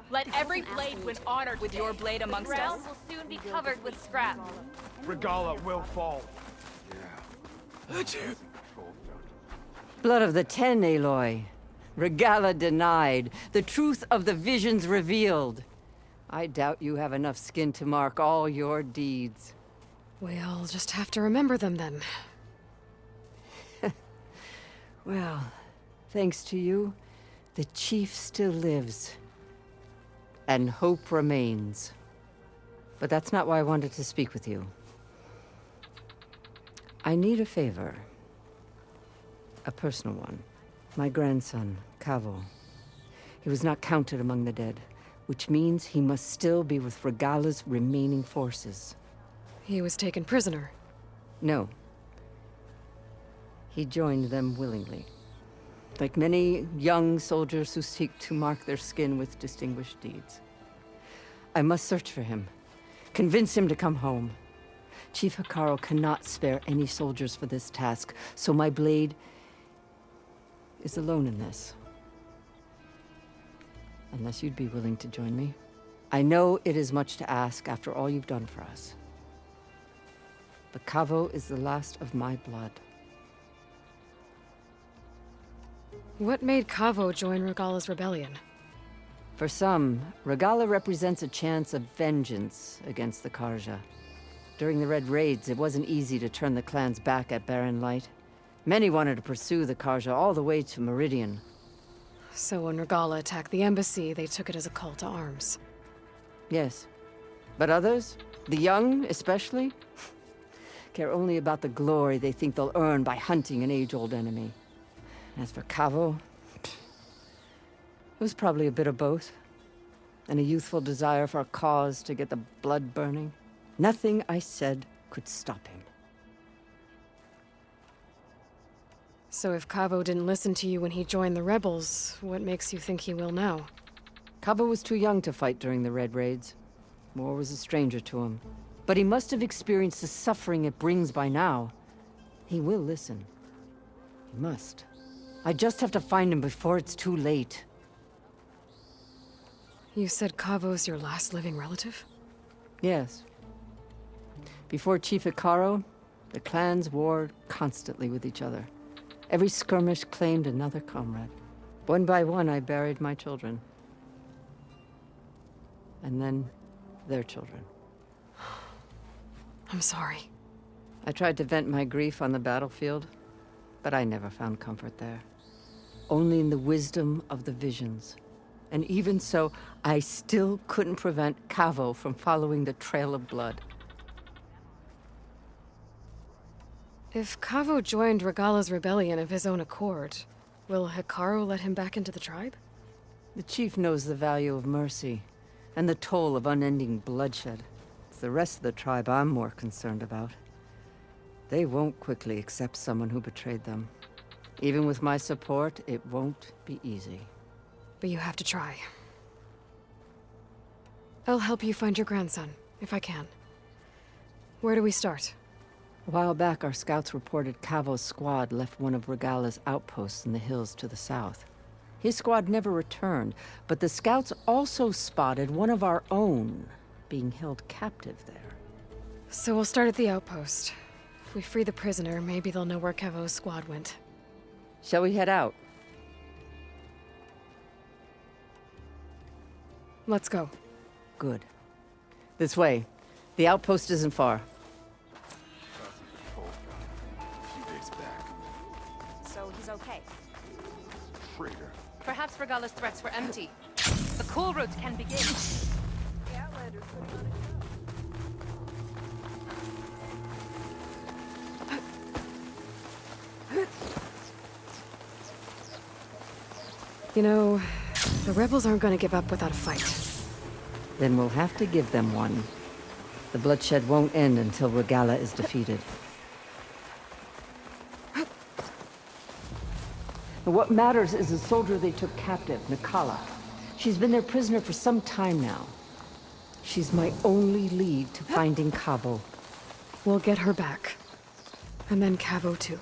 Let every blade win honor with your blade amongst us. The realm will soon be covered with scrap. Regalla will fall. Blood of the Ten, Aloy. Regalla denied. The truth of the visions revealed. I doubt you have enough skin to mark all your deeds. We'll just have to remember them then. Well, thanks to you, the Chief still lives. And hope remains. But that's not why I wanted to speak with you. I need a favor. A personal one. My grandson, Cavo. He was not counted among the dead, which means he must still be with Regalla's remaining forces. He was taken prisoner. No. He joined them willingly. Like many young soldiers who seek to mark their skin with distinguished deeds. I must search for him. Convince him to come home. Chief Hekarro cannot spare any soldiers for this task, so my blade is alone in this. Unless you'd be willing to join me. I know it is much to ask after all you've done for us. But Cavo is the last of my blood. What made Cavo join Regalla's rebellion? For some, Regalla represents a chance of vengeance against the Carja. During the Red Raids, it wasn't easy to turn the clan's back at Barren Light. Many wanted to pursue the Carja all the way to Meridian. So when Regalla attacked the embassy, they took it as a call to arms. Yes. But others, the young especially, care only about the glory they think they'll earn by hunting an age-old enemy. As for Cavo, it was probably a bit of both. And a youthful desire for a cause to get the blood burning. Nothing I said could stop him. So if Cavo didn't listen to you when he joined the rebels, what makes you think he will now? Cavo was too young to fight during the Red Raids. War was a stranger to him. But he must have experienced the suffering it brings by now. He will listen. He must. I just have to find him before it's too late. You said Cavo's your last living relative? Yes. Before Chief Hekarro, the clans warred constantly with each other. Every skirmish claimed another comrade. One by one, I buried my children. And then, their children. I'm sorry. I tried to vent my grief on the battlefield, but I never found comfort there. Only in the wisdom of the visions. And even so, I still couldn't prevent Cavo from following the trail of blood. If Cavo joined Regalla's rebellion of his own accord, will Hekarro let him back into the tribe? The chief knows the value of mercy, and the toll of unending bloodshed. It's the rest of the tribe I'm more concerned about. They won't quickly accept someone who betrayed them. Even with my support, it won't be easy. But you have to try. I'll help you find your grandson, if I can. Where do we start? A while back, our scouts reported Cavo's squad left one of Regalla's outposts in the hills to the south. His squad never returned, but the scouts also spotted one of our own being held captive there. So we'll start at the outpost. If we free the prisoner, maybe they'll know where Cavo's squad went. Shall we head out? Let's go. Good. This way. The outpost isn't far. So he's okay. Traitor. Perhaps Regalla's threats were empty. The cool route can begin. The Outlander's putting on a show. You know, the rebels aren't going to give up without a fight. Then we'll have to give them one. The bloodshed won't end until Regalla is defeated. What matters is the soldier they took captive, Nikala. She's been their prisoner for some time now. She's my only lead to finding Cavo. We'll get her back. And then Cavo too.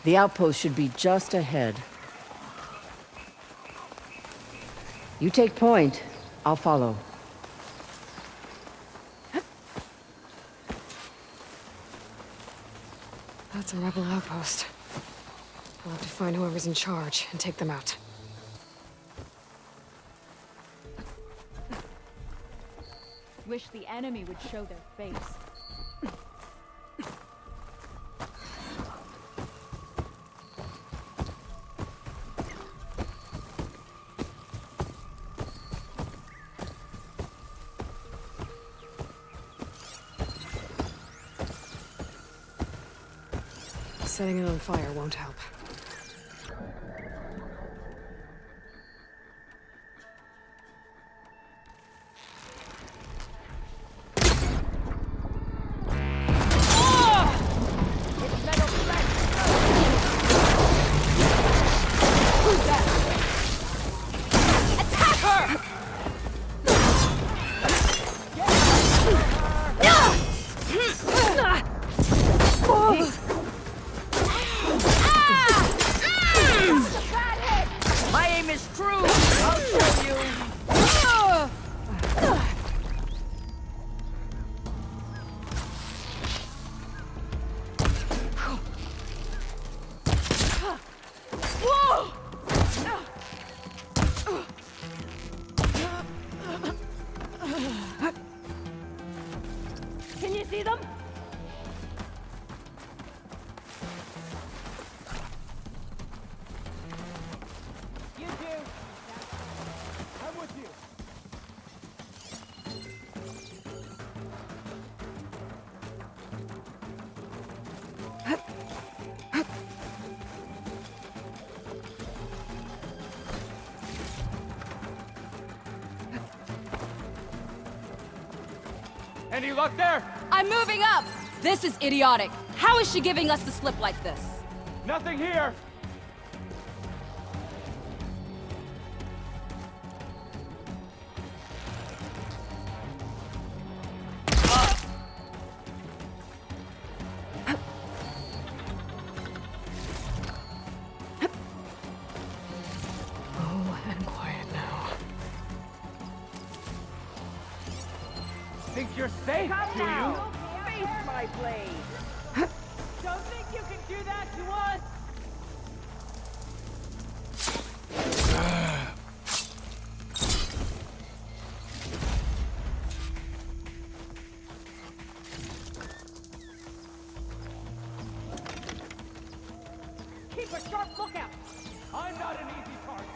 The outpost should be just ahead. You take point. I'll follow. That's a rebel outpost. I'll have to find whoever's in charge and take them out. Wish the enemy would show their face. Setting it on fire won't help. Can you see them? You do. I'm with you. Any luck there? I'm moving up! This is idiotic. How is she giving us the slip like this? Nothing here. Oh, and quiet now. Think you're safe, do you? Face my blade. Don't think you can do that to us? Keep a sharp lookout. I'm not an easy target.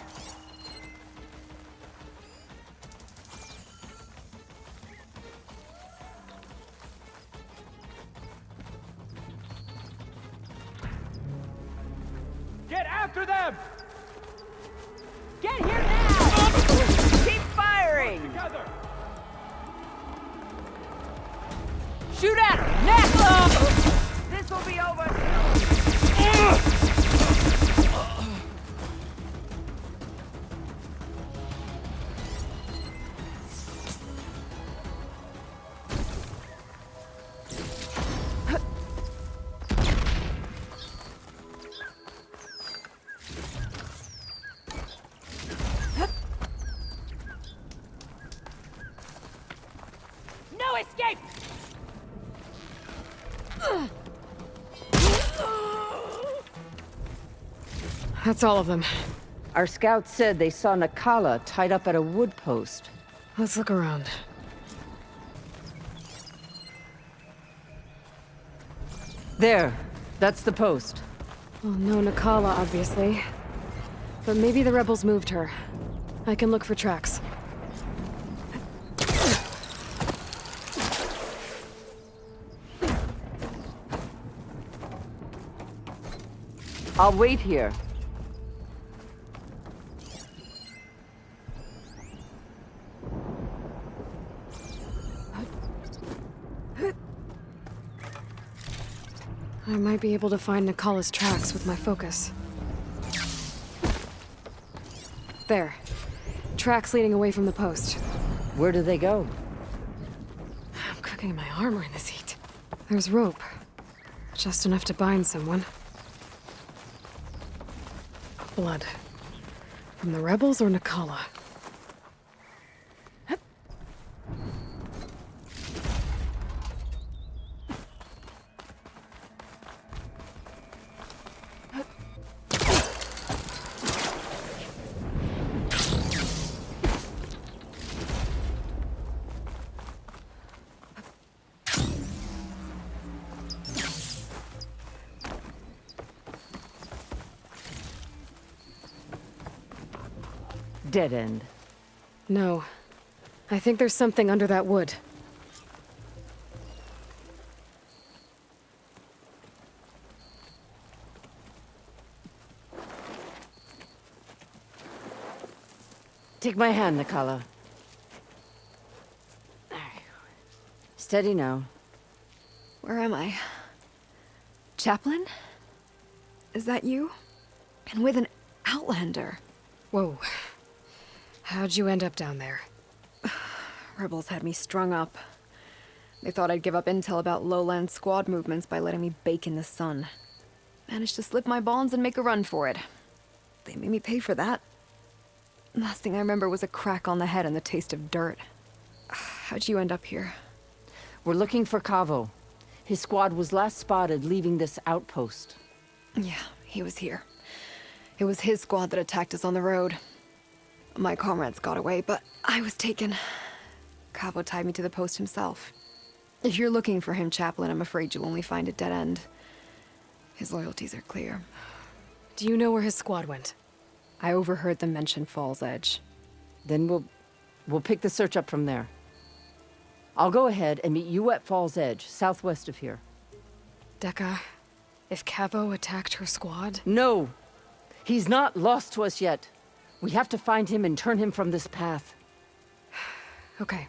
Get after them! Get here now! Keep firing! Together! Shoot at her! Next! This will be over. No escape! That's all of them. Our scouts said they saw Nakala tied up at a wood post. Let's look around. There. That's the post. Well, no Nakala, obviously. But maybe the rebels moved her. I can look for tracks. I'll wait here. I might be able to find Nakala's tracks with my focus. There. Tracks leading away from the post. Where do they go? I'm cooking my armor in this heat. There's rope. Just enough to bind someone. blood. From the rebels or Nakala? Dead end. No. I think there's something under that wood. Take my hand, Nakala. Steady now. Where am I? Chaplain? Is that you? And with an Outlander. Whoa. How'd you end up down there? Rebels had me strung up. They thought I'd give up intel about lowland squad movements by letting me bake in the sun. Managed to slip my bonds and make a run for it. They made me pay for that. Last thing I remember was a crack on the head and the taste of dirt. How'd you end up here? We're looking for Cavo. His squad was last spotted leaving this outpost. Yeah, he was here. It was his squad that attacked us on the road. My comrades got away, but I was taken. Cavo tied me to the post himself. If you're looking for him, Chaplain, I'm afraid you'll only find a dead end. His loyalties are clear. Do you know where his squad went? I overheard them mention Fall's Edge. Then we'll pick the search up from there. I'll go ahead and meet you at Fall's Edge, southwest of here. Dekka, if Cavo attacked her squad? No! He's not lost to us yet. We have to find him and turn him from this path. Okay.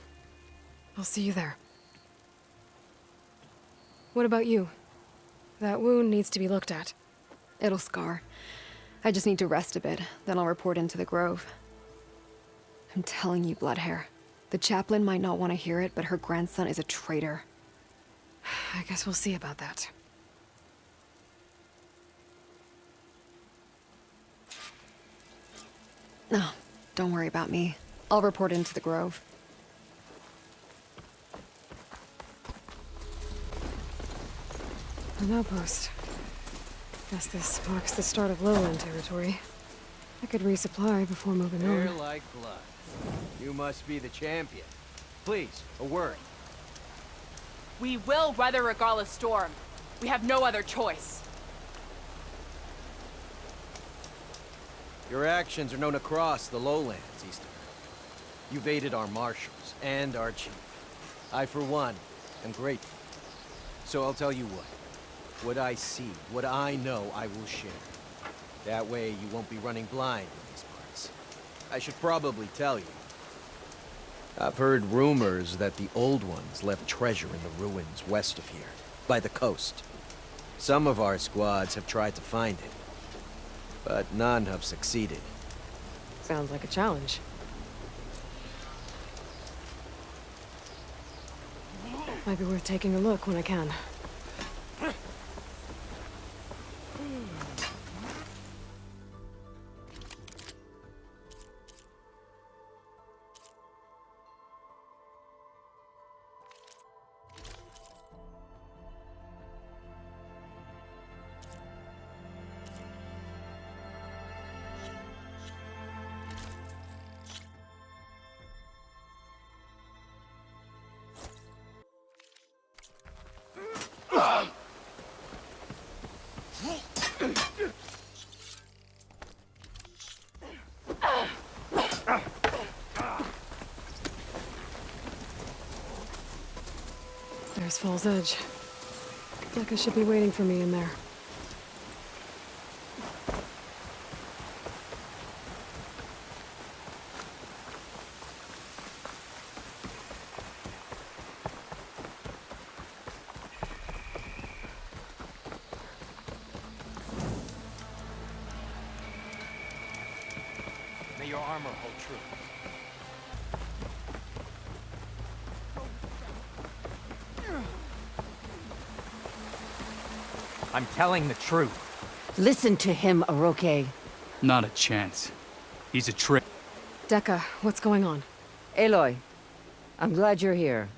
I'll see you there. What about you? That wound needs to be looked at. It'll scar. I just need to rest a bit, then I'll report into the Grove. I'm telling you, Bloodhair. The Chaplain might not want to hear it, but her grandson is a traitor. I guess we'll see about that. No, don't worry about me. I'll report into the Grove. An outpost. Guess this marks the start of lowland territory. I could resupply before moving They're on. like blood. You must be the champion. Please, a word. We will weather Regala's storm. We have no other choice. Your actions are known across the lowlands, Easterner. You've aided our marshals and our chief. I, for one, am grateful. So I'll tell you what. What I see, what I know, I will share. That way you won't be running blind in these parts. I should probably tell you. I've heard rumors that the Old Ones left treasure in the ruins west of here, by the coast. Some of our squads have tried to find it, but none have succeeded. Sounds like a challenge. Might be worth taking a look when I can. There's Fall's Edge. Dekka should be waiting for me in there. May your armor hold true. I'm telling the truth. Listen to him, Aroke. Not a chance. He's a trick. Dekka, what's going on? Aloy, I'm glad you're here.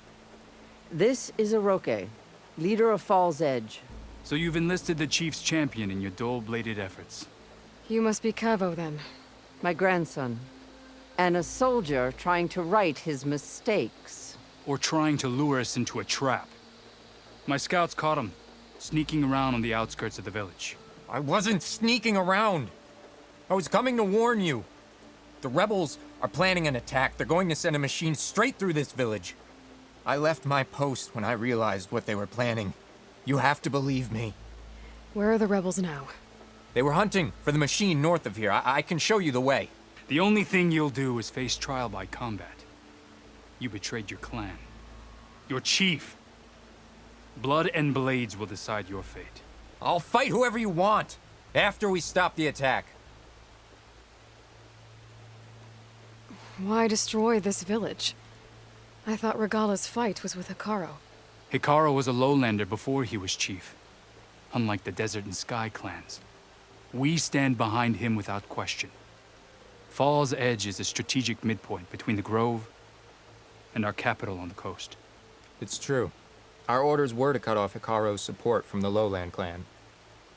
This is Aroke, leader of Fall's Edge. So you've enlisted the Chief's champion in your dull-bladed efforts. You must be Cavo, then. My grandson. And a soldier trying to right his mistakes. Or trying to lure us into a trap. My scouts caught him, sneaking around on the outskirts of the village. I wasn't sneaking around. I was coming to warn you. The rebels are planning an attack. They're going to send a machine straight through this village. I left my post when I realized what they were planning. You have to believe me. Where are the rebels now? They were hunting for the machine north of here. I can show you the way. The only thing you'll do is face trial by combat. You betrayed your clan. Your chief. Blood and blades will decide your fate. I'll fight whoever you want, after we stop the attack. Why destroy this village? I thought Regala's fight was with Hekarro. Hekarro was a lowlander before he was chief. Unlike the Desert and Sky clans. We stand behind him without question. Fall's Edge is a strategic midpoint between the Grove and our capital on the coast. It's true. Our orders were to cut off Hekarro's support from the Lowland clan.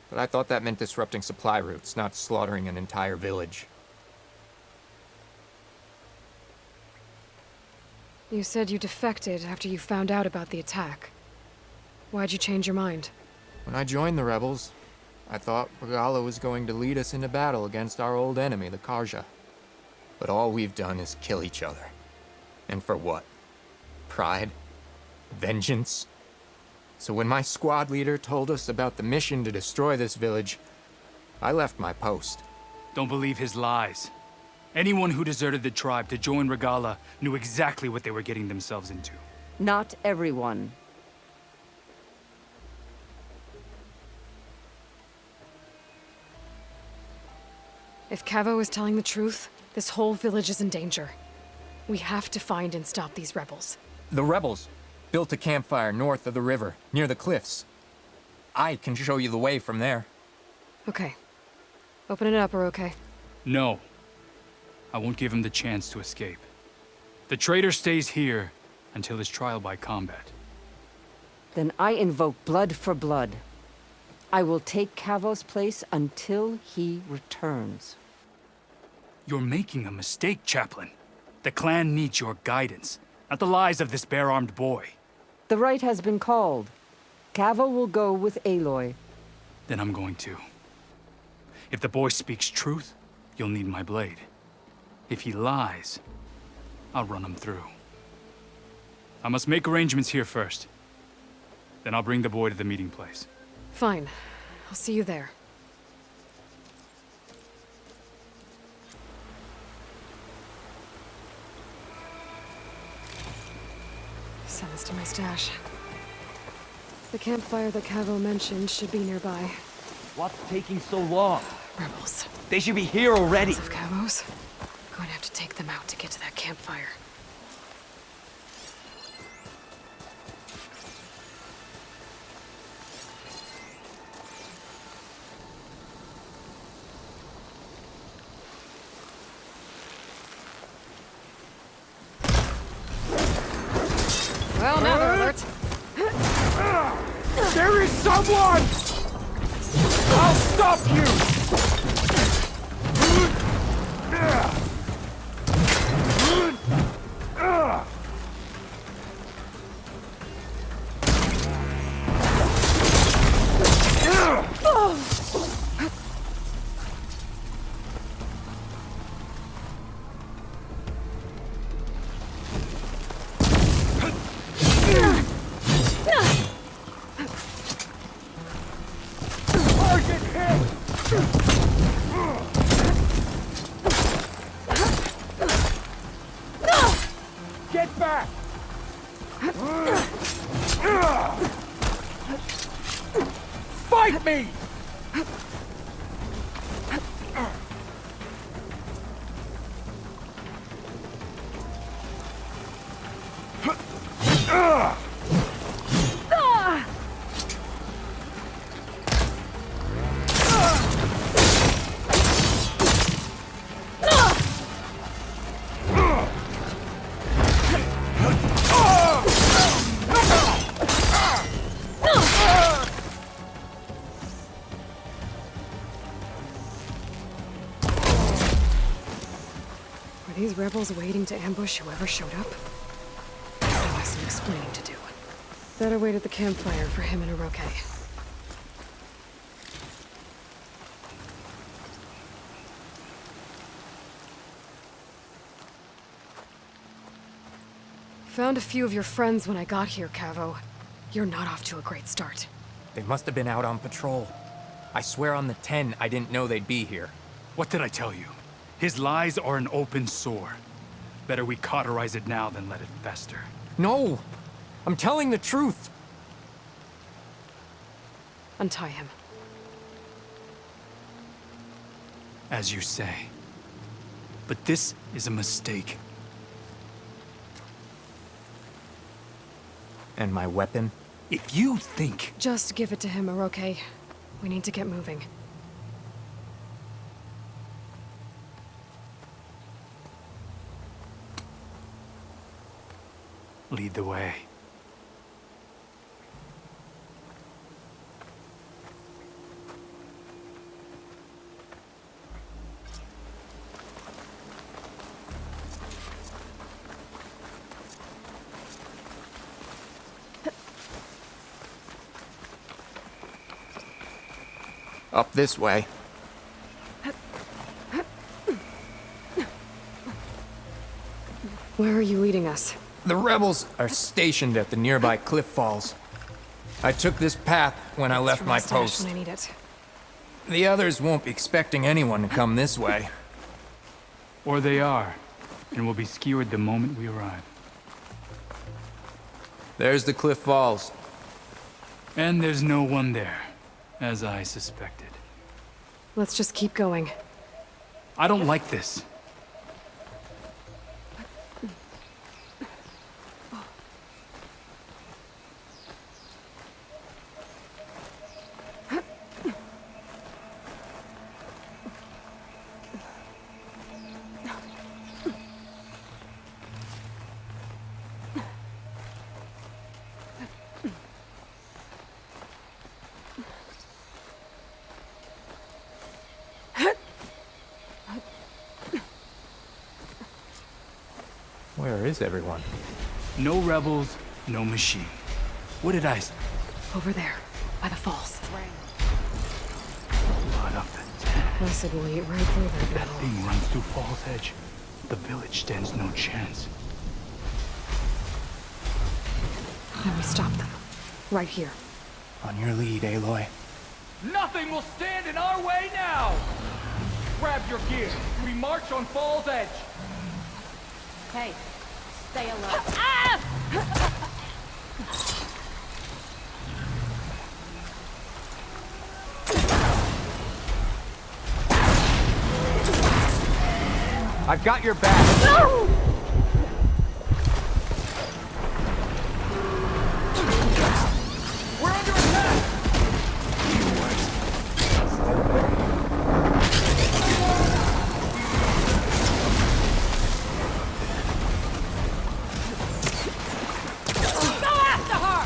But I thought that meant disrupting supply routes, not slaughtering an entire village. You said you defected after you found out about the attack. Why'd you change your mind? When I joined the rebels, I thought Regala was going to lead us into battle against our old enemy, the Karja. But all we've done is kill each other. And for what? Pride? Vengeance? So when my squad leader told us about the mission to destroy this village, I left my post. Don't believe his lies. Anyone who deserted the tribe to join Regala knew exactly what they were getting themselves into. Not everyone. If Cavo is telling the truth, this whole village is in danger. We have to find and stop these rebels. The rebels built a campfire north of the river, near the cliffs. I can show you the way from there. Okay. Open it up, Aroke. No. I won't give him the chance to escape. The traitor stays here until his trial by combat. Then I invoke blood for blood. I will take Cavo's place until he returns. You're making a mistake, Chaplain. The clan needs your guidance, not the lies of this bare-armed boy. The right has been called. Cavo will go with Aloy. Then I'm going to. If the boy speaks truth, you'll need my blade. If he lies, I'll run him through. I must make arrangements here first. Then I'll bring the boy to the meeting place. Fine. I'll see you there. Send this to my stash. The campfire that Cavo mentioned should be nearby. What's taking so long? Rebels. They should be here already. Of Cavo's. Going to have to take them out to get to that campfire. Well, now they're alert. There is someone! I'll stop you! Get back! Fight me! these rebels waiting to ambush whoever showed up? He'll have some explaining to do. Better wait at the campfire for him and Oroke. Found a few of your friends when I got here, Cavo. You're not off to a great start. They must have been out on patrol. I swear on the 10, I didn't know they'd be here. What did I tell you? His lies are an open sore. Better we cauterize it now than let it fester. No! I'm telling the truth! Untie him. As you say. But this is a mistake. And my weapon? If you think... Just give it to him, Oroke. We need to get moving. Lead the way. Up this way. Where are you leading us? The rebels are stationed at the nearby cliff falls. I took this path when I left my post. When I need it. The others won't be expecting anyone to come this way. Or they are, and will be skewered the moment we arrive. There's the cliff falls. And there's no one there, as I suspected. Let's just keep going. I don't like this. Where is everyone? No rebels, no machine. What did I say? Over there, by the falls. Blood up the tank. Blessed will eat right through that That metal. thing runs through Fall's Edge. The village stands no chance. Then we stop them. Right here. On your lead, Aloy. Nothing will stand in our way now! Grab your gear. We march on Fall's Edge. Hey, stay alert. I've got your back. No! We're under attack! Go after her!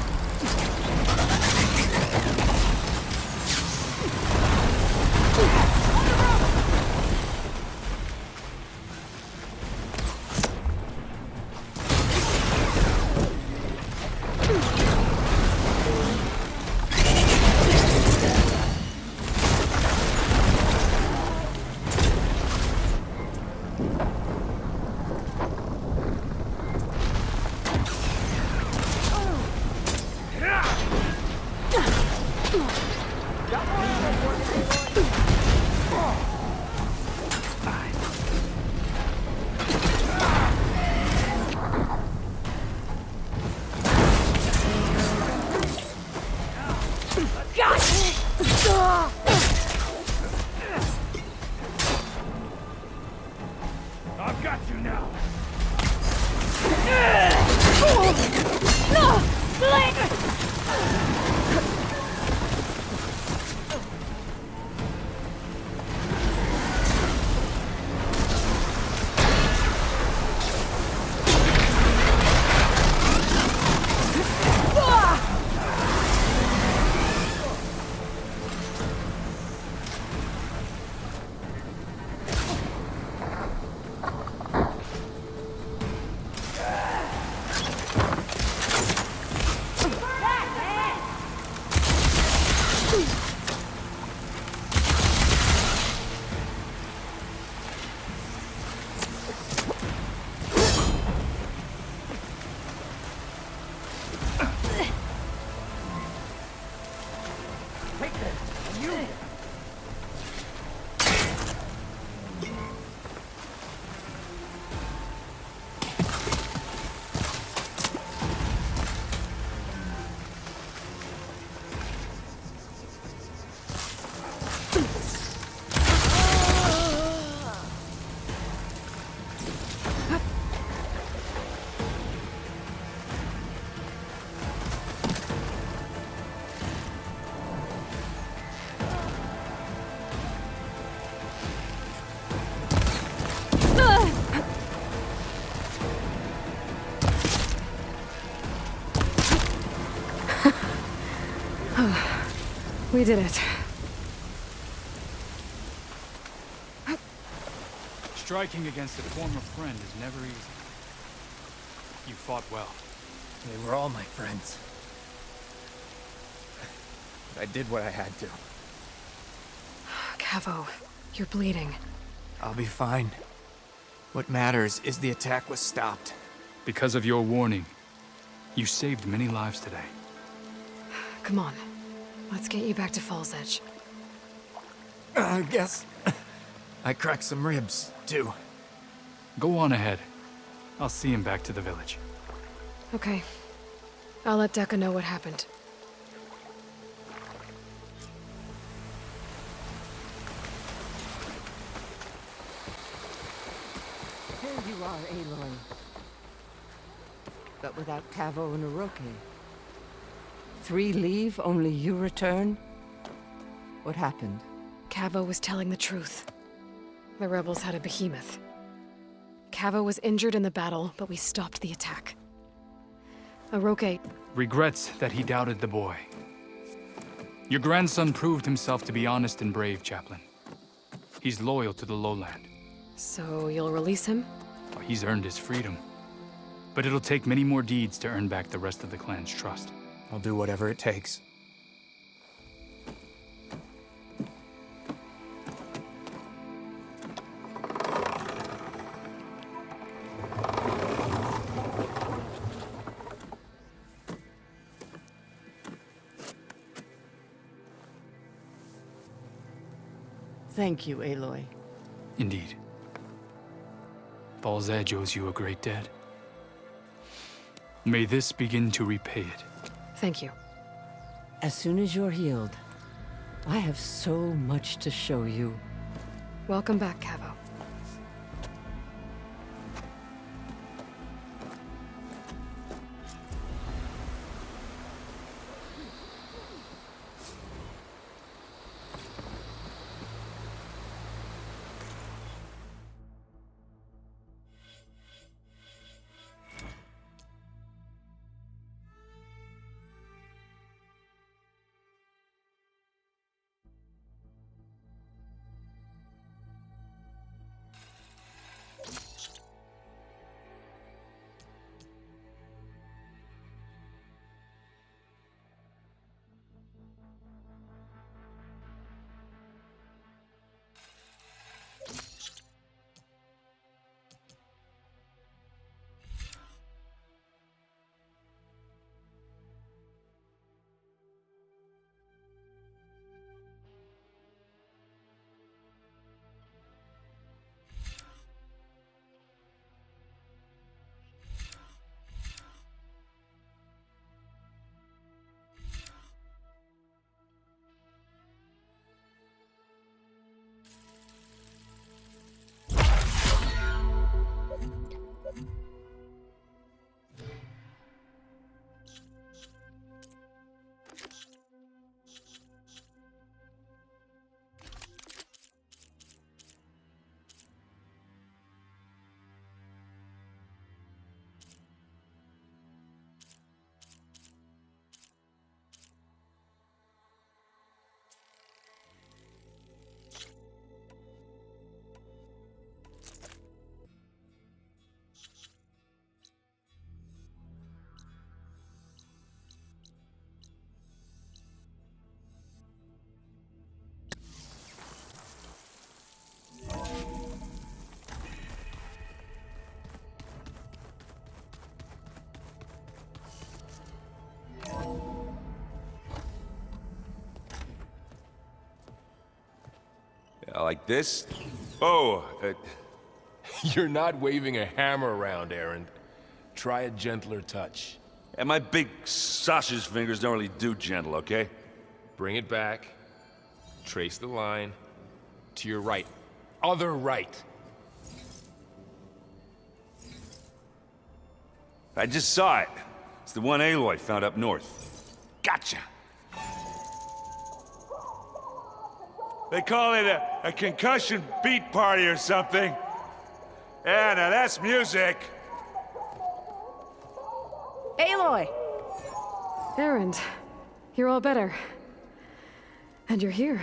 We did it. Striking against a former friend is never easy. You fought well. They were all my friends. I did what I had to. Cavo, you're bleeding. I'll be fine. What matters is the attack was stopped. Because of your warning, you saved many lives today. Come on. Let's get you back to Fall's Edge. I guess I cracked some ribs, too. Go on ahead. I'll see him back to the village. Okay. I'll let Dekka know what happened. Here you are, Aloy. But without Cavo and Oroke. 3 leave, only you return? What happened? Cavo was telling the truth. The rebels had a behemoth. Cavo was injured in the battle, but we stopped the attack. Oroke... Regrets that he doubted the boy. Your grandson proved himself to be honest and brave, Chaplain. He's loyal to the lowland. So you'll release him? Well, he's earned his freedom. But it'll take many more deeds to earn back the rest of the clan's trust. I'll do whatever it takes. Thank you, Aloy. Indeed. Fall's Edge owes you a great debt. May this begin to repay it. Thank you. As soon as you're healed, I have so much to show you. Welcome back, Cavo. Like this? Oh, you're not waving a hammer around, Aaron. Try a gentler touch. And my big sausage fingers don't really do gentle, okay? Bring it back. Trace the line. To your right. Other right. I just saw it. It's the one Aloy found up north. Gotcha! They call it a concussion beat party or something. Yeah, now that's music. Aloy! Erend, You're all better. And you're here.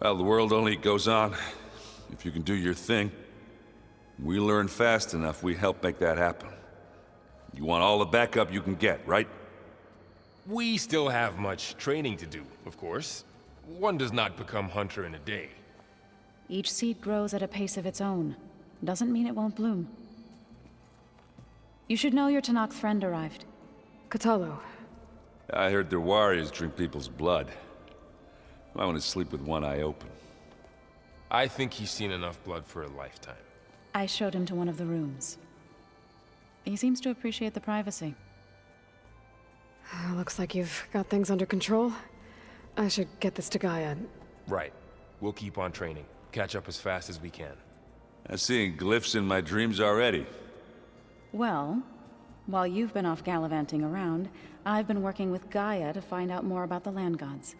Well, the world only goes on if you can do your thing. We learn fast enough, we help make that happen. You want all the backup you can get, right? We still have much training to do, of course. One does not become hunter in a day. Each seed grows at a pace of its own. Doesn't mean it won't bloom. You should know your Tanakh friend arrived. Katalo. I heard their warriors drink people's blood. I want to sleep with one eye open. I think he's seen enough blood for a lifetime. I showed him to one of the rooms. He seems to appreciate the privacy. Looks like you've got things under control. I should get this to Gaia. Right. We'll keep on training. Catch up as fast as we can. I'm seeing glyphs in my dreams already. Well, while you've been off gallivanting around, I've been working with Gaia to find out more about the land gods.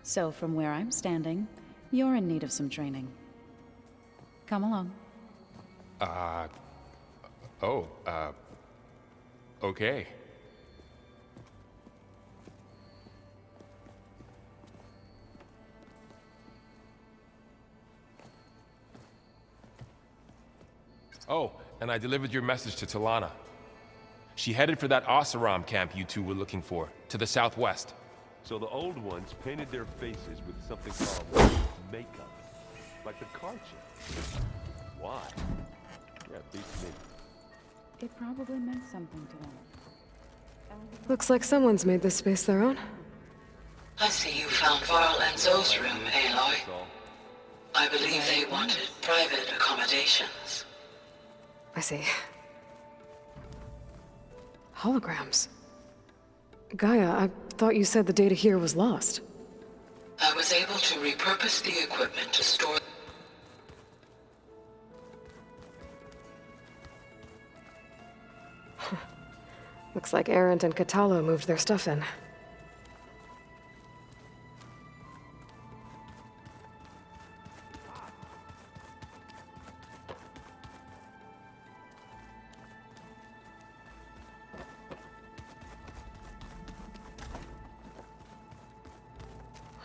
So from where I'm standing, you're in need of some training. Come along. Okay. Oh, and I delivered your message to Talana. She headed for that Oseram camp you two were looking for, to the southwest. So the old ones painted their faces with something called makeup, like the car chick. Why? Yeah, beats me. It probably meant something to them. Looks like someone's made this space their own. I see you found Varl and Zoe's room, Aloy. I believe they wanted private accommodations. I see. Holograms. Gaia, I thought you said the data here was lost. I was able to repurpose the equipment to store... Looks like Erend and Katalo moved their stuff in.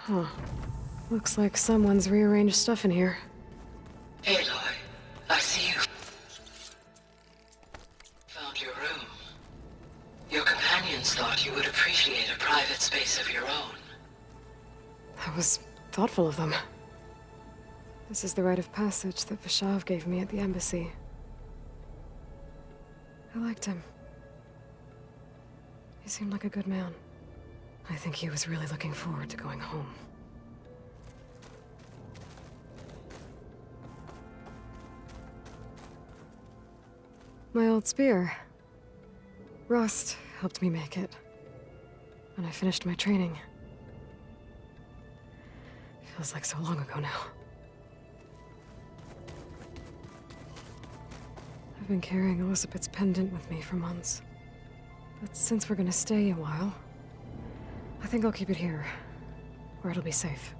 Huh. Looks like someone's rearranged stuff in here. Aloy, I see you found your room. Your companions thought you would appreciate a private space of your own. That was thoughtful of them. This is the rite of passage that Vishav gave me at the embassy. I liked him. He seemed like a good man. I think he was really looking forward to going home. My old spear. Rust helped me make it. When I finished my training. Feels like so long ago now. I've been carrying Elizabeth's pendant with me for months. But since we're gonna stay a while, I think I'll keep it here, where it'll be safe.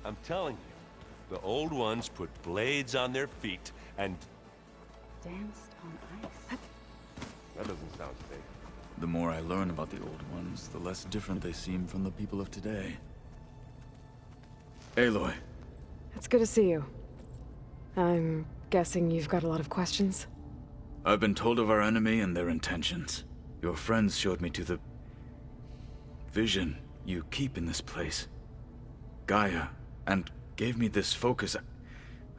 I'm telling you, the old ones put blades on their feet and... Danced on ice. That doesn't sound safe. The more I learn about the old ones, the less different they seem from the people of today. Aloy. It's good to see you. I'm guessing you've got a lot of questions? I've been told of our enemy and their intentions. Your friends showed me to the... vision you keep in this place. Gaia, and gave me this focus.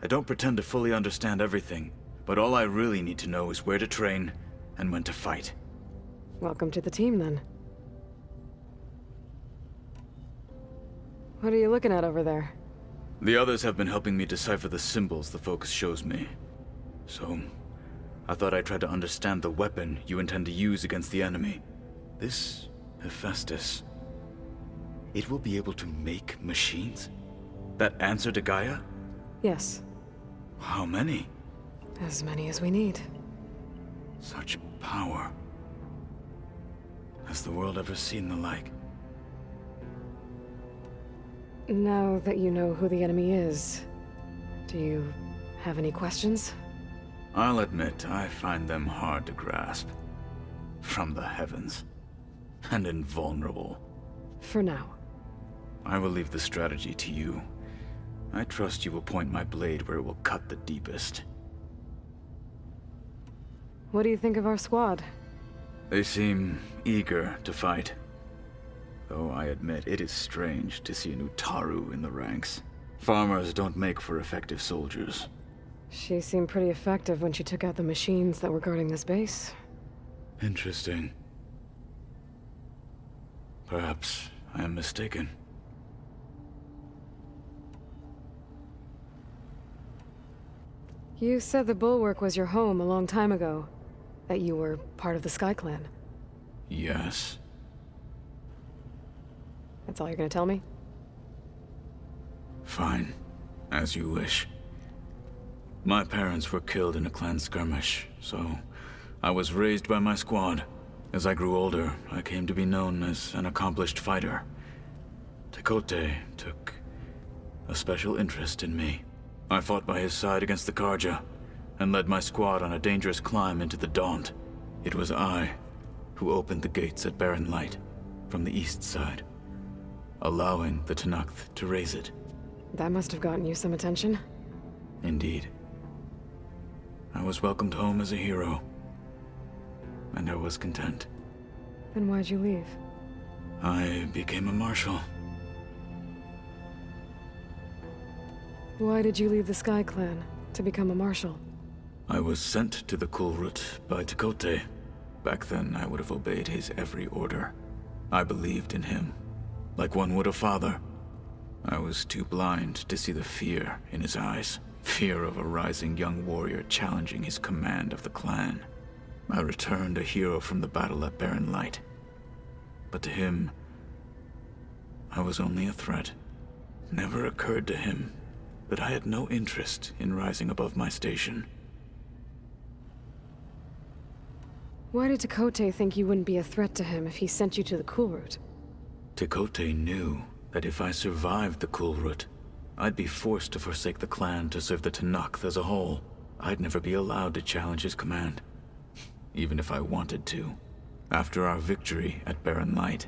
I don't pretend to fully understand everything, but all I really need to know is where to train and when to fight. Welcome to the team, then. What are you looking at over there? The others have been helping me decipher the symbols the focus shows me. So, I thought I'd try to understand the weapon you intend to use against the enemy. This Hephaestus. It will be able to make machines? That answer to Gaia? Yes. How many? As many as we need. Such power. Has the world ever seen the like? Now that you know who the enemy is, do you have any questions? I'll admit, I find them hard to grasp. From the heavens. And invulnerable. For now. I will leave the strategy to you. I trust you will point my blade where it will cut the deepest. What do you think of our squad? They seem eager to fight. Though I admit it is strange to see an Utaru in the ranks. Farmers don't make for effective soldiers. She seemed pretty effective when she took out the machines that were guarding this base. Interesting. Perhaps I am mistaken. You said the Bulwark was your home a long time ago. That you were part of the Sky Clan. Yes. That's all you're gonna tell me? Fine. As you wish. My parents were killed in a clan skirmish, so I was raised by my squad. As I grew older, I came to be known as an accomplished fighter. Tekote took a special interest in me. I fought by his side against the Karja, and led my squad on a dangerous climb into the Daunt. It was I who opened the gates at Barren Light from the east side, allowing the Tenakth to raise it. That must have gotten you some attention. Indeed. I was welcomed home as a hero, and I was content. Then why'd you leave? I became a marshal. Why did you leave the Sky Clan to become a marshal? I was sent to the Kulrut by Tekote. Back then, I would have obeyed his every order. I believed in him, like one would a father. I was too blind to see the fear in his eyes. Fear of a rising young warrior challenging his command of the clan. I returned a hero from the battle at Barren Light. But to him, I was only a threat. Never occurred to him that I had no interest in rising above my station. Why did Tekote think you wouldn't be a threat to him if he sent you to the Kulrut? Tekote knew that if I survived the Kulrut, I'd be forced to forsake the clan to serve the Tenakth as a whole. I'd never be allowed to challenge his command, even if I wanted to. After our victory at Barren Light,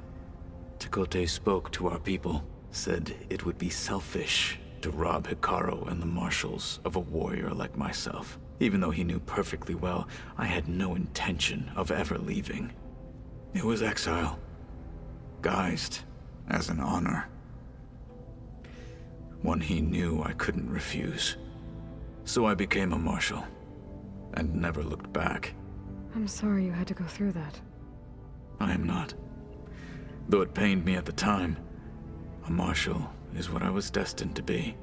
Tekote spoke to our people, said it would be selfish to rob Hikaru and the marshals of a warrior like myself, even though he knew perfectly well I had no intention of ever leaving. It was exile, guised as an honor. One he knew I couldn't refuse. So I became a marshal, and never looked back. I'm sorry you had to go through that. I am not. Though it pained me at the time, a marshal is what I was destined to be.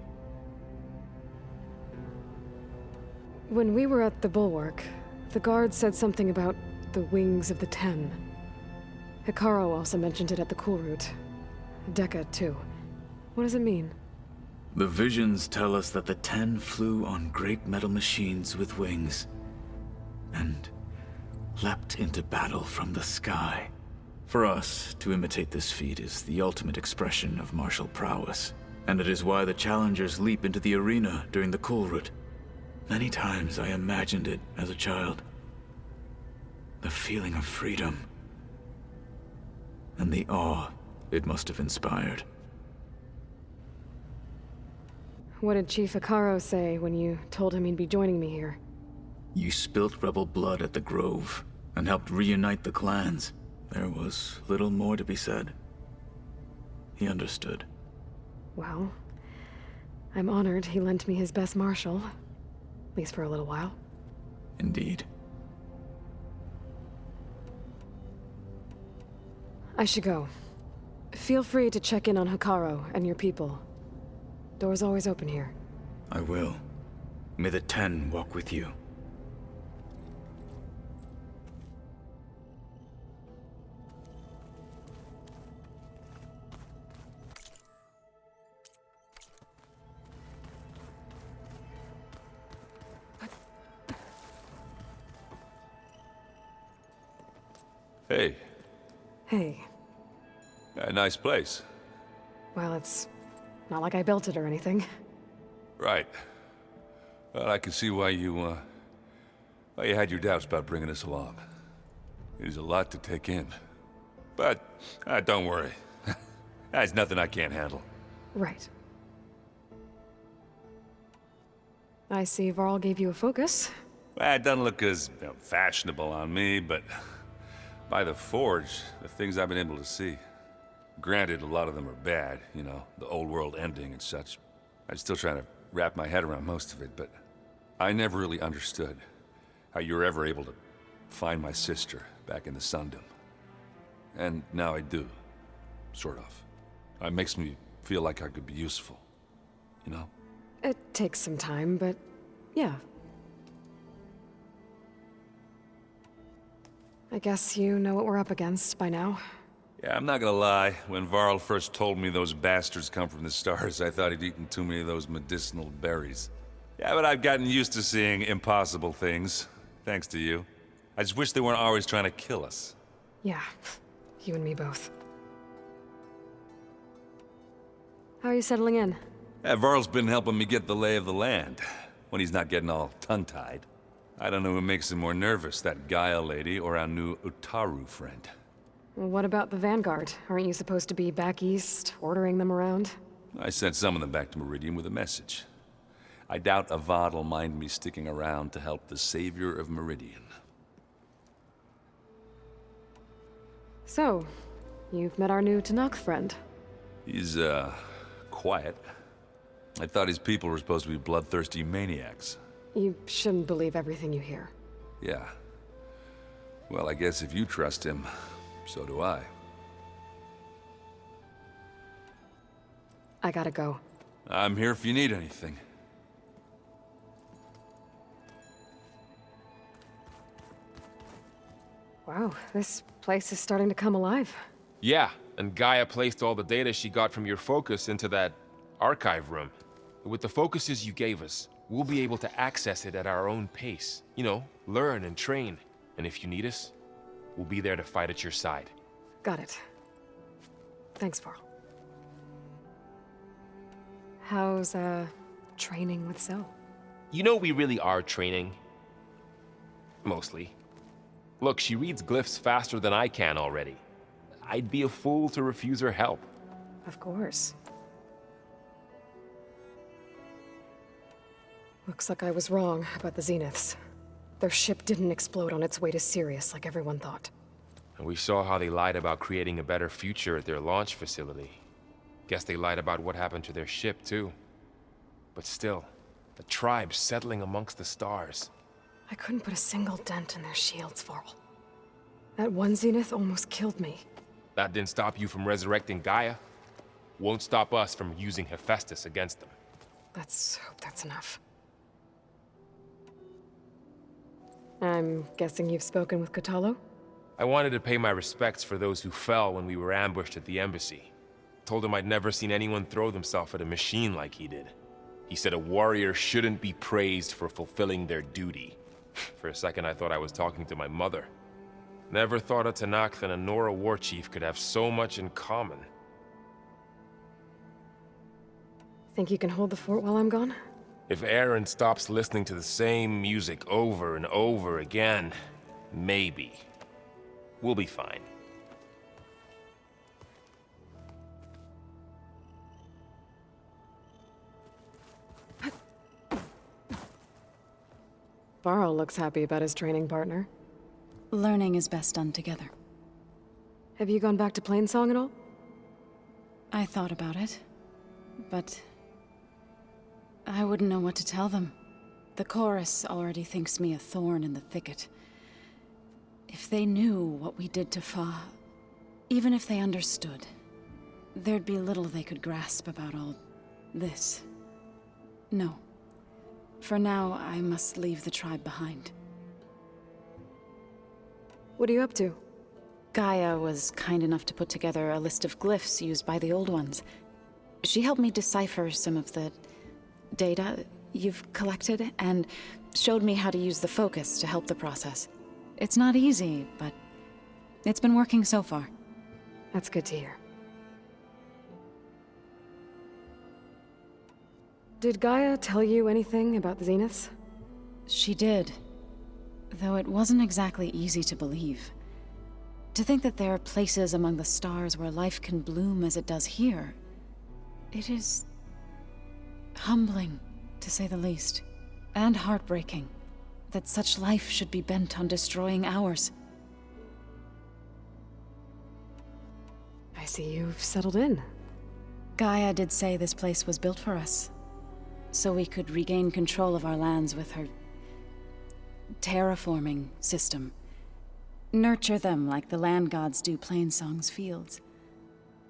When we were at the Bulwark, the guard said something about the Wings of the Ten. Hikaru also mentioned it at the Kulrut. Dekka, too. What does it mean? The visions tell us that the Ten flew on great metal machines with wings, and leapt into battle from the sky. For us, to imitate this feat is the ultimate expression of martial prowess, and it is why the challengers leap into the arena during the Kulrut. Many times I imagined it as a child. The feeling of freedom, and the awe it must have inspired. What did Chief Hikaru say when you told him he'd be joining me here? You spilt rebel blood at the Grove, and helped reunite the clans. There was little more to be said. He understood. Well, I'm honored he lent me his best marshal. At least for a little while. Indeed. I should go. Feel free to check in on Hikaru and your people. Door's always open here. I will. May the Ten walk with you. Hey. Hey. Nice place. Well, it's Not like I built it or anything. Right. Well, I can see why you had your doubts about bringing us along. It is a lot to take in. But, don't worry. There's nothing I can't handle. Right. I see Varl gave you a focus. Well, it doesn't look as fashionable on me, but by the Forge, the things I've been able to see. Granted, a lot of them are bad, you know, the old world ending and such. I'm still trying to wrap my head around most of it, but I never really understood how you were ever able to find my sister back in the Sundom. And now I do, sort of. It makes me feel like I could be useful, you know? It takes some time, but yeah. I guess you know what we're up against by now. Yeah, I'm not gonna lie. When Varl first told me those bastards come from the stars, I thought he'd eaten too many of those medicinal berries. Yeah, but I've gotten used to seeing impossible things, thanks to you. I just wish they weren't always trying to kill us. Yeah, you and me both. How are you settling in? Yeah, Varl's been helping me get the lay of the land, when he's not getting all tongue-tied. I don't know who makes him more nervous, that Gaia lady or our new Utaru friend. Well, what about the Vanguard? Aren't you supposed to be back east, ordering them around? I sent some of them back to Meridian with a message. I doubt Avad will mind me sticking around to help the savior of Meridian. So, you've met our new Tanakh friend. He's, quiet. I thought his people were supposed to be bloodthirsty maniacs. You shouldn't believe everything you hear. Yeah. Well, I guess if you trust him, so do I. I gotta go. I'm here if you need anything. Wow, this place is starting to come alive. Yeah, and Gaia placed all the data she got from your focus into that archive room. With the focuses you gave us, we'll be able to access it at our own pace. You know, learn and train. And if you need us, we'll be there to fight at your side. Got it. Thanks, Varl. How's, training with Zoe? You know we really are training. Mostly. Look, she reads glyphs faster than I can already. I'd be a fool to refuse her help. Of course. Looks like I was wrong about the Zeniths. Their ship didn't explode on its way to Sirius like everyone thought. And we saw how they lied about creating a better future at their launch facility. Guess they lied about what happened to their ship, too. But still, the tribe settling amongst the stars. I couldn't put a single dent in their shields, Varl. That one Zenith almost killed me. That didn't stop you from resurrecting Gaia. Won't stop us from using Hephaestus against them. Let's hope that's enough. I'm guessing you've spoken with Katalo? I wanted to pay my respects for those who fell when we were ambushed at the embassy. Told him I'd never seen anyone throw themselves at a machine like he did. He said a warrior shouldn't be praised for fulfilling their duty. For a second I thought I was talking to my mother. Never thought a Tanakh and a Nora war chief could have so much in common. Think you can hold the fort while I'm gone? If Aaron stops listening to the same music over and over again, maybe. We'll be fine. Varl looks happy about his training partner. Learning is best done together. Have you gone back to Plainsong at all? I thought about it, but I wouldn't know what to tell them. The chorus already thinks me a thorn in the thicket. If they knew what we did to Fa, even if they understood, there'd be little they could grasp about all this. No. For now, I must leave the tribe behind. What are you up to? Gaia was kind enough to put together a list of glyphs used by the Old Ones. She helped me decipher some of the data you've collected, and showed me how to use the focus to help the process. It's not easy, but it's been working so far. That's good to hear. Did Gaia tell you anything about the Zeniths? She did. Though it wasn't exactly easy to believe. To think that there are places among the stars where life can bloom as it does here. It is humbling, to say the least. And heartbreaking that such life should be bent on destroying ours. I see you've settled in. Gaia did say this place was built for us, so we could regain control of our lands with her terraforming system. Nurture them like the land gods do Plainsong's fields.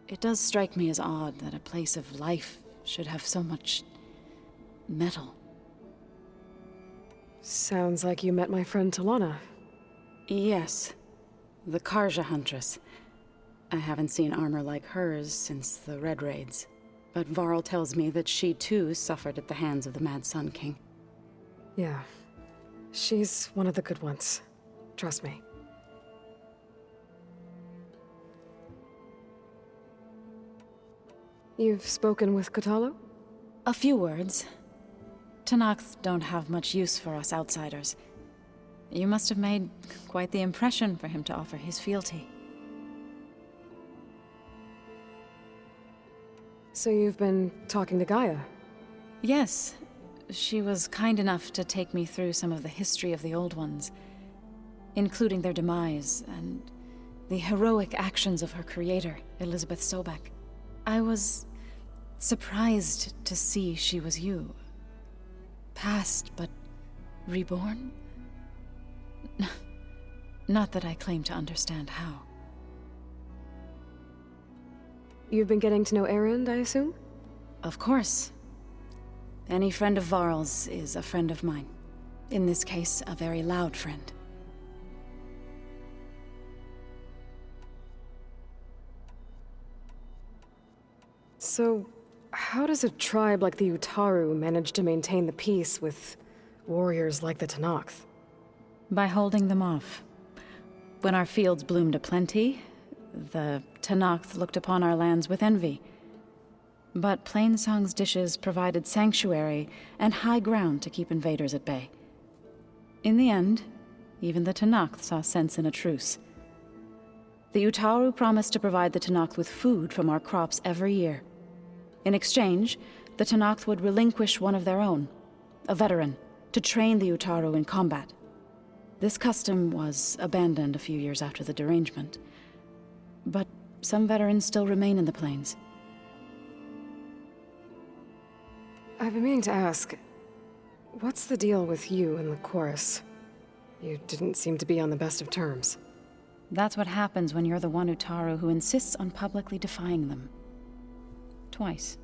It does strike me as odd that a place of life should have so much metal. Sounds like you met my friend Talana. Yes, the Karja Huntress. I haven't seen armor like hers since the Red Raids, but Varl tells me that she too suffered at the hands of the Mad Sun King. Yeah, she's one of the good ones. Trust me. You've spoken with Kotallo? A few words. Tenakth don't have much use for us outsiders. You must have made quite the impression for him to offer his fealty. So you've been talking to Gaia? Yes. She was kind enough to take me through some of the history of the Old Ones, including their demise and the heroic actions of her creator, Elizabeth Sobek. I was surprised to see she was you. Past, but reborn? Not that I claim to understand how. You've been getting to know Erend, I assume? Of course. Any friend of Varl's is a friend of mine. In this case, a very loud friend. So, how does a tribe like the Utaru manage to maintain the peace with warriors like the Tenakth? By holding them off. When our fields bloomed aplenty, the Tenakth looked upon our lands with envy. But Plainsong's dishes provided sanctuary and high ground to keep invaders at bay. In the end, even the Tenakth saw sense in a truce. The Utaru promised to provide the Tenakth with food from our crops every year. In exchange, the Tenakth would relinquish one of their own, a veteran, to train the Utaru in combat. This custom was abandoned a few years after the derangement. But some veterans still remain in the plains. I've been meaning to ask, what's the deal with you and the chorus? You didn't seem to be on the best of terms. That's what happens when you're the one Utaru who insists on publicly defying them. Twice.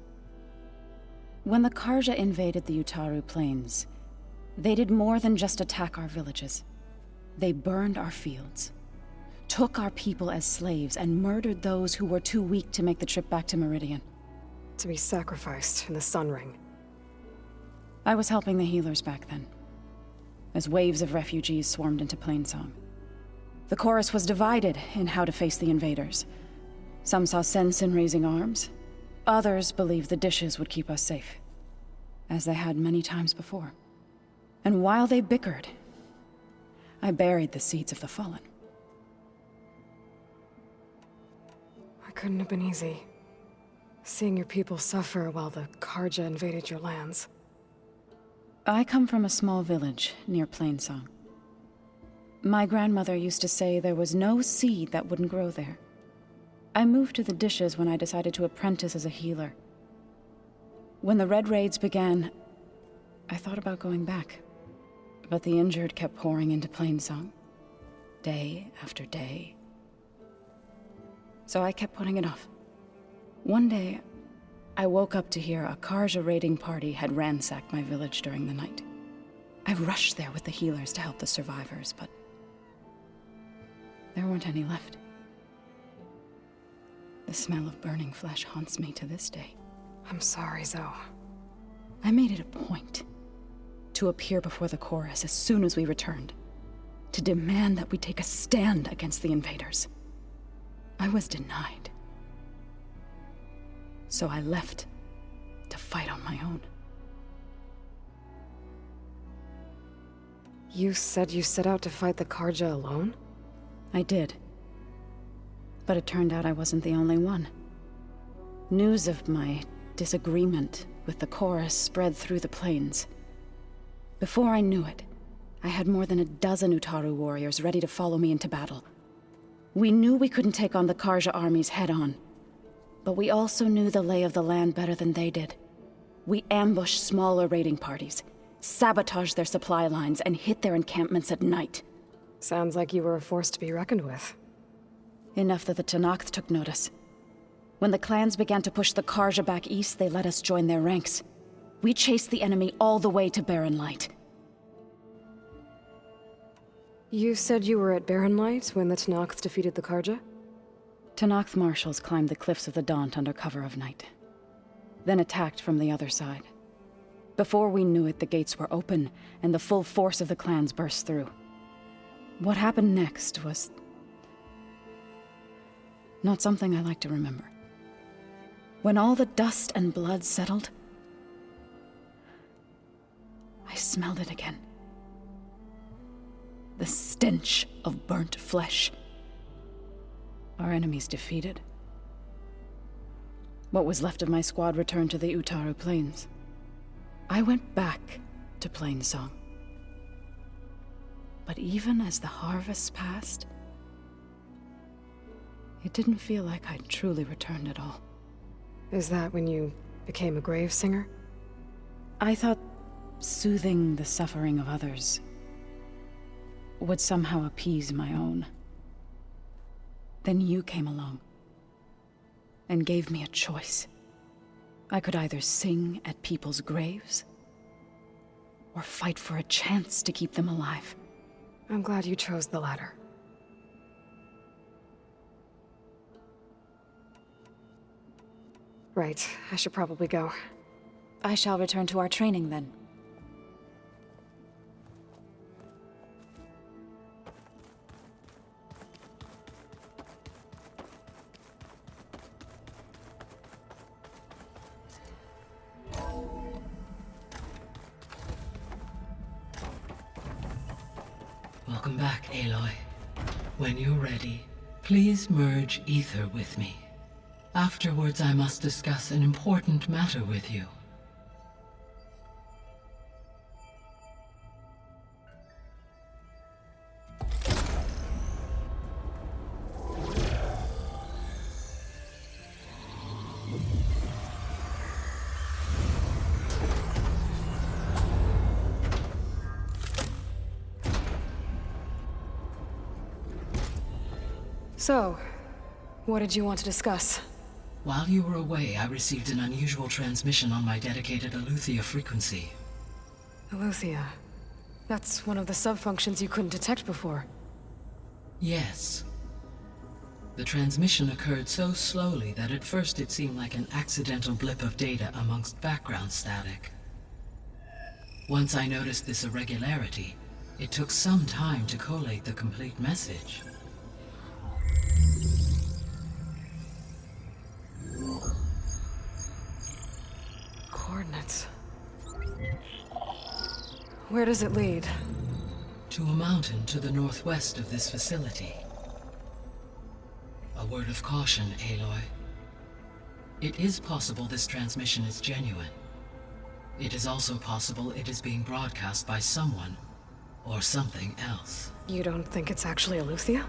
When the Karja invaded the Utaru plains, they did more than just attack our villages. They burned our fields, took our people as slaves, and murdered those who were too weak to make the trip back to Meridian. To be sacrificed in the Sun Ring. I was helping the healers back then, as waves of refugees swarmed into Plainsong. The chorus was divided in how to face the invaders. Some saw sense in raising arms. Others believed the dishes would keep us safe, as they had many times before. And while they bickered, I buried the seeds of the fallen. It couldn't have been easy. Seeing your people suffer while the Karja invaded your lands. I come from a small village near Plainsong. My grandmother used to say there was no seed that wouldn't grow there. I moved to the dishes when I decided to apprentice as a healer. When the Red Raids began, I thought about going back. But the injured kept pouring into Plainsong, day after day. So I kept putting it off. One day, I woke up to hear a Karja raiding party had ransacked my village during the night. I rushed there with the healers to help the survivors, but there weren't any left. The smell of burning flesh haunts me to this day. I'm sorry, Zoe. I made it a point to appear before the chorus as soon as we returned, to demand that we take a stand against the invaders. I was denied. So I left to fight on my own. You said you set out to fight the Karja alone? I did. But it turned out I wasn't the only one. News of my disagreement with the chorus spread through the plains. Before I knew it, I had more than a dozen Utaru warriors ready to follow me into battle. We knew we couldn't take on the Karja armies head-on, but we also knew the lay of the land better than they did. We ambushed smaller raiding parties, sabotaged their supply lines, and hit their encampments at night. Sounds like you were a force to be reckoned with. Enough that the Tenakth took notice. When the clans began to push the Karja back east, they let us join their ranks. We chased the enemy all the way to Barren Light. You said you were at Barren Light when the Tenakth defeated the Karja? Tenakth marshals climbed the cliffs of the Daunt under cover of night, then attacked from the other side. Before we knew it, the gates were open, and the full force of the clans burst through. What happened next was not something I like to remember. When all the dust and blood settled, I smelled it again. The stench of burnt flesh. Our enemies defeated. What was left of my squad returned to the Utaru Plains. I went back to Plainsong. But even as the harvest passed, it didn't feel like I'd truly returned at all. Is that when you became a grave singer? I thought soothing the suffering of others would somehow appease my own. Then you came along and gave me a choice. I could either sing at people's graves or fight for a chance to keep them alive. I'm glad you chose the latter. Right, I should probably go. I shall return to our training then. Welcome back, Aloy. When you're ready, please merge ether with me. Afterwards, I must discuss an important matter with you. So, what did you want to discuss? While you were away, I received an unusual transmission on my dedicated Aletheia frequency. Aletheia. That's one of the sub-functions you couldn't detect before. Yes. The transmission occurred so slowly that at first it seemed like an accidental blip of data amongst background static. Once I noticed this irregularity, it took some time to collate the complete message. Coordinates. Where does it lead? To a mountain to the northwest of this facility. A word of caution, Aloy. It is possible this transmission is genuine. It is also possible it is being broadcast by someone or something else. You don't think it's actually Aletheia?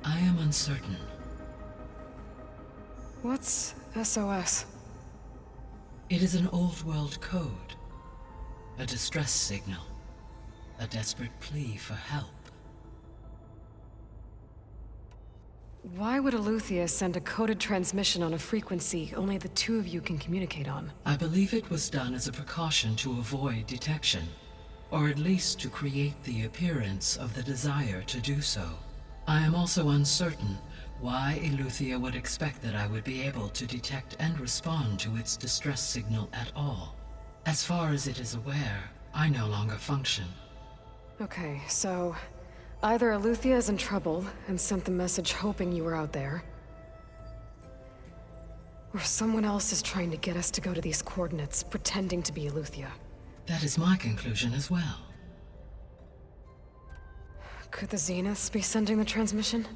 I am uncertain. What's SOS? It is an old-world code. A distress signal. A desperate plea for help. Why would Aletheia send a coded transmission on a frequency only the two of you can communicate on? I believe it was done as a precaution to avoid detection, or at least to create the appearance of the desire to do so. I am also uncertain why Aletheia would expect that I would be able to detect and respond to its distress signal at all. As far as it is aware, I no longer function. Okay, so either Aletheia is in trouble and sent the message hoping you were out there, or someone else is trying to get us to go to these coordinates, pretending to be Aletheia. That is my conclusion as well. Could the Zeniths be sending the transmission?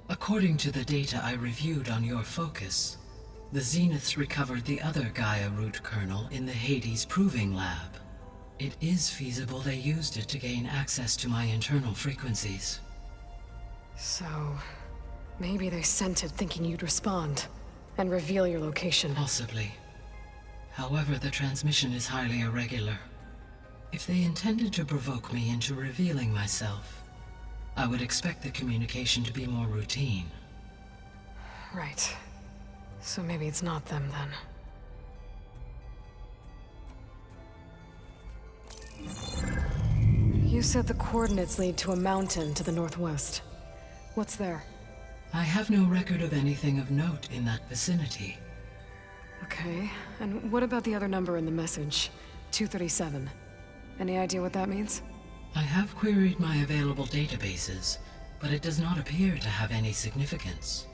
According to the data I reviewed on your focus, the Zeniths recovered the other Gaia root kernel in the Hades Proving Lab. It is feasible they used it to gain access to my internal frequencies. So, maybe they sent it thinking you'd respond and reveal your location. Possibly. However, the transmission is highly irregular. If they intended to provoke me into revealing myself, I would expect the communication to be more routine. Right. So maybe it's not them then. You said the coordinates lead to a mountain to the northwest. What's there? I have no record of anything of note in that vicinity. Okay, and what about the other number in the message? 237. Any idea what that means? I have queried my available databases, but it does not appear to have any significance.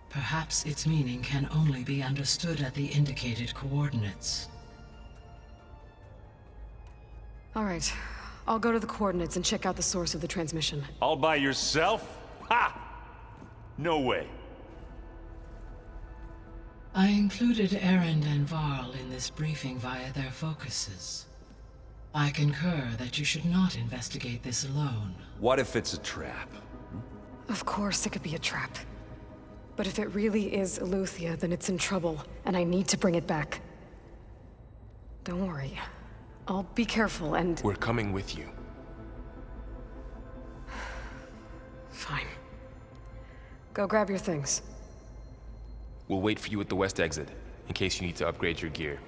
Perhaps its meaning can only be understood at the indicated coordinates. All right, I'll go to the coordinates and check out the source of the transmission. All by yourself? Ha! No way. I included Erend and Varl in this briefing via their focuses. I concur that you should not investigate this alone. What if it's a trap? Of course it could be a trap. But if it really is Eleuthia, then it's in trouble, and I need to bring it back. Don't worry. I'll be careful and... We're coming with you. Fine. Go grab your things. We'll wait for you at the west exit, in case you need to upgrade your gear.